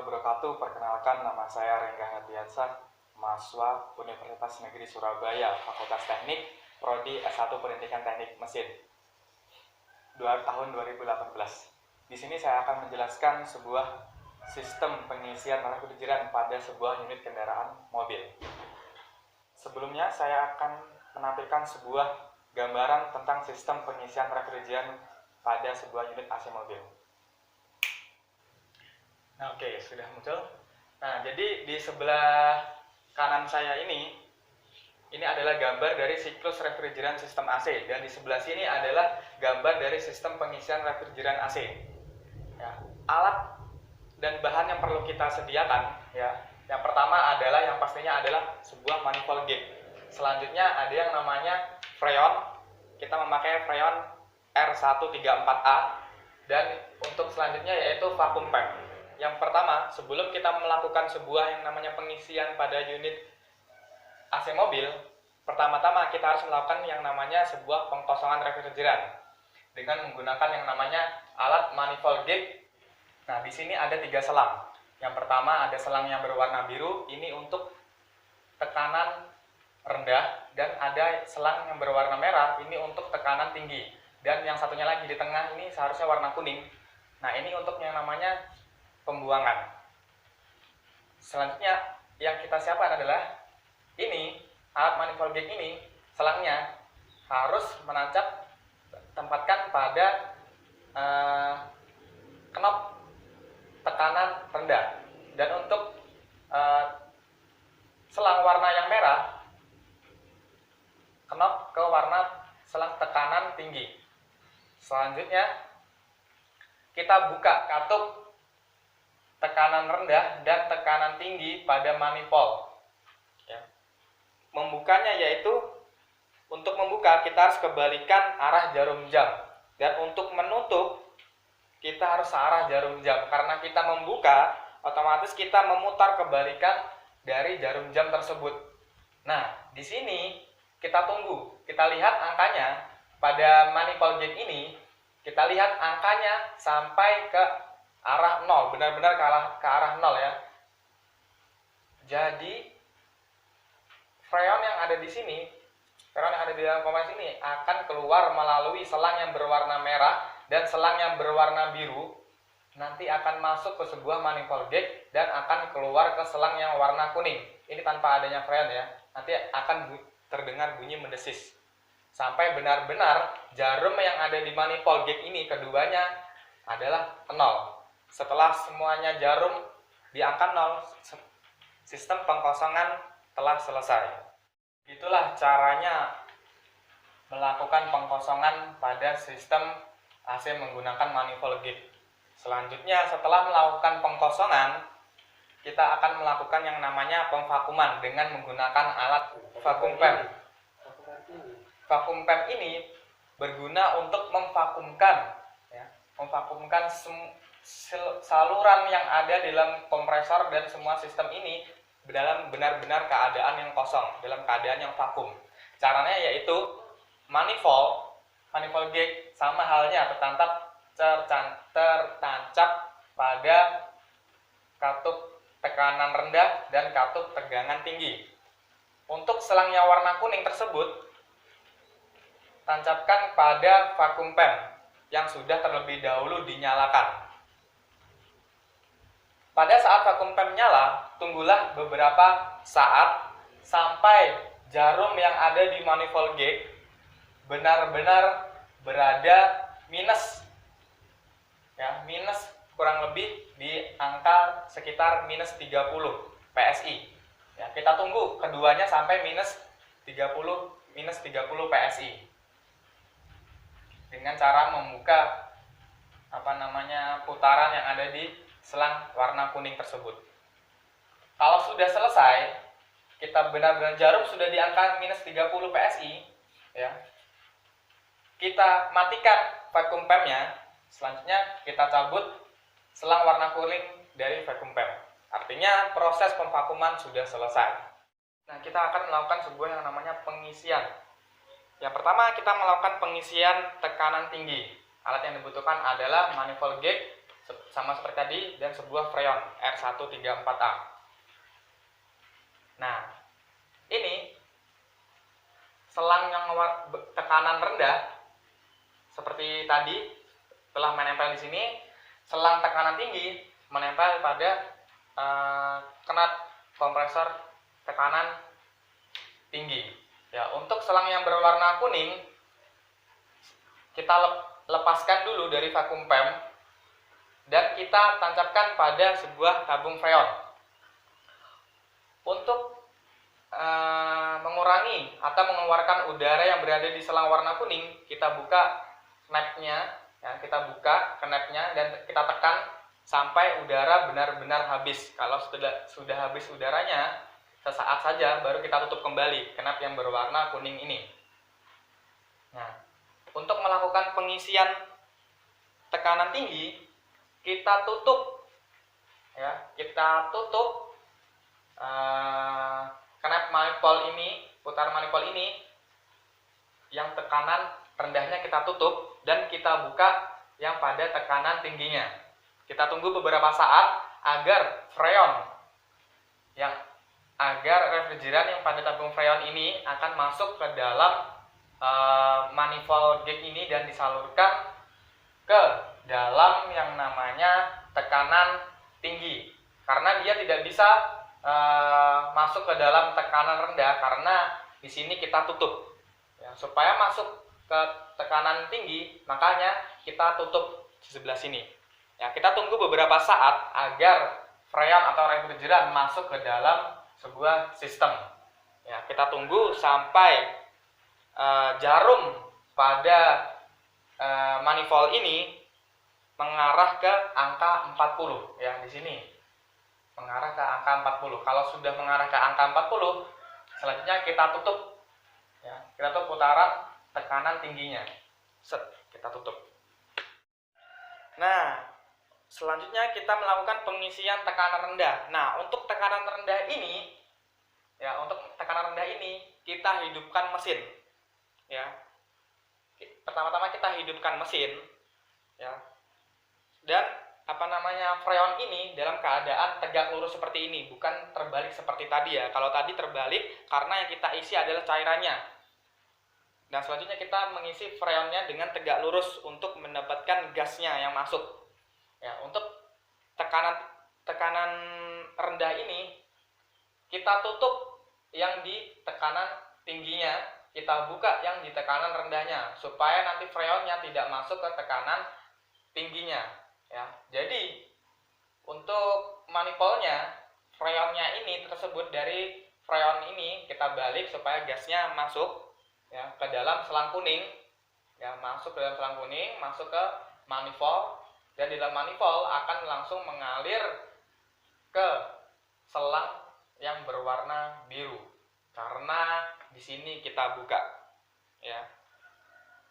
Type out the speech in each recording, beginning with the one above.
wabarakatuh. Perkenalkan, nama saya Rengga Hadiansah, mahasiswa Universitas Negeri Surabaya, Fakultas Teknik, Prodi S1 Pendidikan Teknik Mesin, tahun 2018. Di sini saya akan menjelaskan sebuah sistem pengisian refrigeran pada sebuah unit kendaraan mobil. Sebelumnya, saya akan menampilkan sebuah gambaran tentang sistem pengisian refrigeran pada sebuah unit AC mobil. Nah, oke, sudah muncul. Nah, jadi di sebelah kanan saya ini adalah gambar dari siklus refrigeran sistem AC, dan di sebelah sini adalah gambar dari sistem pengisian refrigeran AC. Ya, alat dan bahan yang perlu kita sediakan, ya. Yang pertama adalah yang pastinya adalah sebuah manifold gate. Selanjutnya ada yang namanya freon. Kita memakai freon R134A, dan untuk selanjutnya yaitu vacuum pump. Yang pertama, sebelum kita melakukan sebuah yang namanya pengisian pada unit AC mobil, pertama-tama kita harus melakukan yang namanya sebuah pengkosongan refrigeran dengan menggunakan yang namanya alat manifold gate. Nah, di sini ada 3 selang. Yang pertama ada selang yang berwarna biru, ini untuk tekanan rendah, dan ada selang yang berwarna merah, ini untuk tekanan tinggi. Dan yang satunya lagi di tengah ini seharusnya warna kuning. Nah, ini untuk yang namanya pembuangan. Selanjutnya yang kita siapkan adalah ini alat manifold gate ini, selangnya harus menancap, tempatkan pada knop tekanan rendah, dan untuk selang warna yang merah, knop ke warna selang tekanan tinggi. Selanjutnya kita buka katup tekanan rendah dan tekanan tinggi pada manifold. Ya. Membukanya yaitu, untuk membuka kita harus kebalikan arah jarum jam, dan untuk menutup kita harus searah jarum jam. Karena kita membuka, otomatis kita memutar kebalikan dari jarum jam tersebut. Nah, di sini kita tunggu, kita lihat angkanya pada manifold gate ini, kita lihat angkanya sampai ke arah 0, benar-benar ke arah 0 ya. Jadi freon yang ada di sini, freon yang ada di dalam kompas ini akan keluar melalui selang yang berwarna merah dan selang yang berwarna biru, nanti akan masuk ke sebuah manifold gate dan akan keluar ke selang yang warna kuning. Ini tanpa adanya freon ya. Nanti akan terdengar bunyi mendesis sampai benar-benar jarum yang ada di manifold gate ini keduanya adalah 0. Setelah semuanya jarum di angka 0, sistem pengkosongan telah selesai. Itulah caranya melakukan pengkosongan pada sistem AC menggunakan manifold gate. Selanjutnya, setelah melakukan pengkosongan, kita akan melakukan yang namanya pemvakuman dengan menggunakan alat vacuum pump. Vacuum pump ini berguna untuk memvakumkan, ya, memvakumkan saluran yang ada di dalam kompresor dan semua sistem ini dalam benar-benar keadaan yang kosong, dalam keadaan yang vakum. Caranya yaitu manifold gate sama halnya tertancap pada katup tekanan rendah dan katup tegangan tinggi. Untuk selang yang warna kuning tersebut tancapkan pada vacuum pump yang sudah terlebih dahulu dinyalakan. Pada saat vacuum pump nyala, tunggulah beberapa saat sampai jarum yang ada di manifold gate benar-benar berada minus, ya, minus kurang lebih di angka sekitar minus 30 PSI. Ya, kita tunggu keduanya sampai minus 30 PSI dengan cara membuka putaran yang ada di selang warna kuning tersebut. Kalau sudah selesai, kita benar-benar jarum sudah di angka minus 30 PSI, ya. Kita matikan vacuum pumpnya. Selanjutnya kita cabut selang warna kuning dari vacuum pump. Artinya proses pemvakuman sudah selesai. Nah, kita akan melakukan sebuah yang namanya pengisian. Yang pertama, kita melakukan pengisian tekanan tinggi. Alat yang dibutuhkan adalah manifold gate, sama seperti tadi, dan sebuah freon R134A. Nah, ini selang yang tekanan rendah seperti tadi telah menempel di sini. Selang tekanan tinggi menempel pada knot kompresor tekanan tinggi. Ya, untuk selang yang berwarna kuning kita lepaskan dulu dari vakum PEM dan kita tancapkan pada sebuah tabung freon. Untuk mengurangi atau mengeluarkan udara yang berada di selang warna kuning, kita buka knapnya, ya, kita buka knapnya dan kita tekan sampai udara benar-benar habis. Kalau sudah habis udaranya, sesaat saja baru kita tutup kembali knap yang berwarna kuning ini. Nah, untuk melakukan pengisian tekanan tinggi, kita tutup, ya, kita tutup knap manifold ini, putaran manifold ini, yang tekanan rendahnya kita tutup dan kita buka yang pada tekanan tingginya. Kita tunggu beberapa saat agar refrigeran yang pada tabung freon ini akan masuk ke dalam manifold gauge ini dan disalurkan ke dalam yang namanya tekanan tinggi. Karena dia tidak bisa masuk ke dalam tekanan rendah karena di sini kita tutup. Ya, supaya masuk ke tekanan tinggi, makanya kita tutup di sebelah sini. Ya, kita tunggu beberapa saat agar freon atau refrigeran masuk ke dalam sebuah sistem. Ya, kita tunggu sampai jarum pada manifold ini mengarah ke angka 40, ya, di sini mengarah ke angka 40. Kalau sudah mengarah ke angka 40, selanjutnya kita tutup, ya, kita tutup putaran tekanan tingginya. Set, kita tutup. Nah, selanjutnya kita melakukan pengisian tekanan rendah. Nah, untuk tekanan rendah ini, ya, untuk tekanan rendah ini kita hidupkan mesin. Ya, pertama-tama kita hidupkan mesin, ya, dan freon ini dalam keadaan tegak lurus seperti ini, bukan terbalik seperti tadi, ya. Kalau tadi terbalik karena yang kita isi adalah cairannya. Dan selanjutnya kita mengisi freonnya dengan tegak lurus untuk mendapatkan gasnya yang masuk. Ya, untuk tekanan rendah ini kita tutup yang di tekanan tingginya, kita buka yang di tekanan rendahnya supaya nanti freonnya tidak masuk ke tekanan tingginya, ya. Jadi untuk manifoldnya, freonnya ini tersebut dari freon ini kita balik supaya gasnya masuk, ya, ke dalam selang kuning, ya, masuk ke dalam selang kuning, masuk ke manifold, dan di dalam manifold akan langsung mengalir ke selang yang berwarna biru karena di sini kita buka, ya.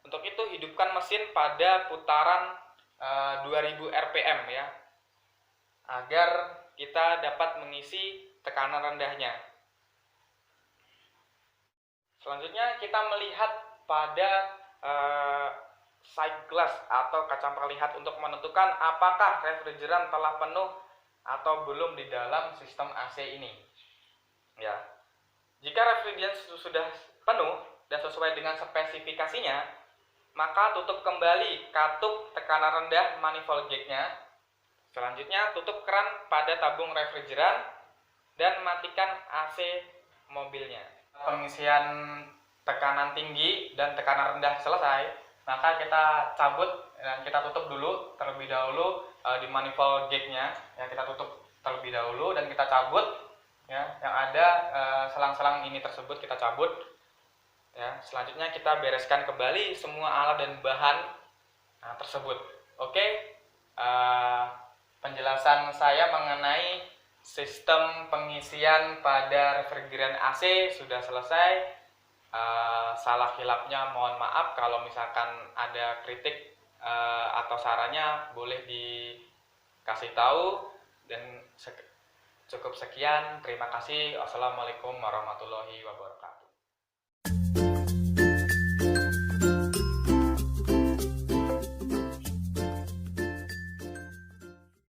Untuk itu hidupkan mesin pada putaran 2000 rpm, ya, agar kita dapat mengisi tekanan rendahnya. Selanjutnya kita melihat pada sight glass atau kaca melihat untuk menentukan apakah refrigeran telah penuh atau belum di dalam sistem AC ini. Ya, jika refrigeran sudah penuh dan sesuai dengan spesifikasinya, maka tutup kembali katup tekanan rendah manifold gauge-nya. Selanjutnya tutup keran pada tabung refrigeran dan matikan AC mobilnya. Pengisian tekanan tinggi dan tekanan rendah selesai, maka kita cabut dan kita tutup dulu terlebih dahulu di manifold gauge-nya. Ya, kita tutup terlebih dahulu dan kita cabut, ya, yang ada selang-selang ini tersebut kita cabut. Ya, selanjutnya kita bereskan kembali semua alat dan bahan tersebut. Oke, penjelasan saya mengenai sistem pengisian pada refrigeran AC sudah selesai. Salah hilapnya mohon maaf. Kalau misalkan ada kritik atau sarannya boleh dikasih tahu. Dan cukup sekian, terima kasih. Wassalamualaikum warahmatullahi wabarakatuh.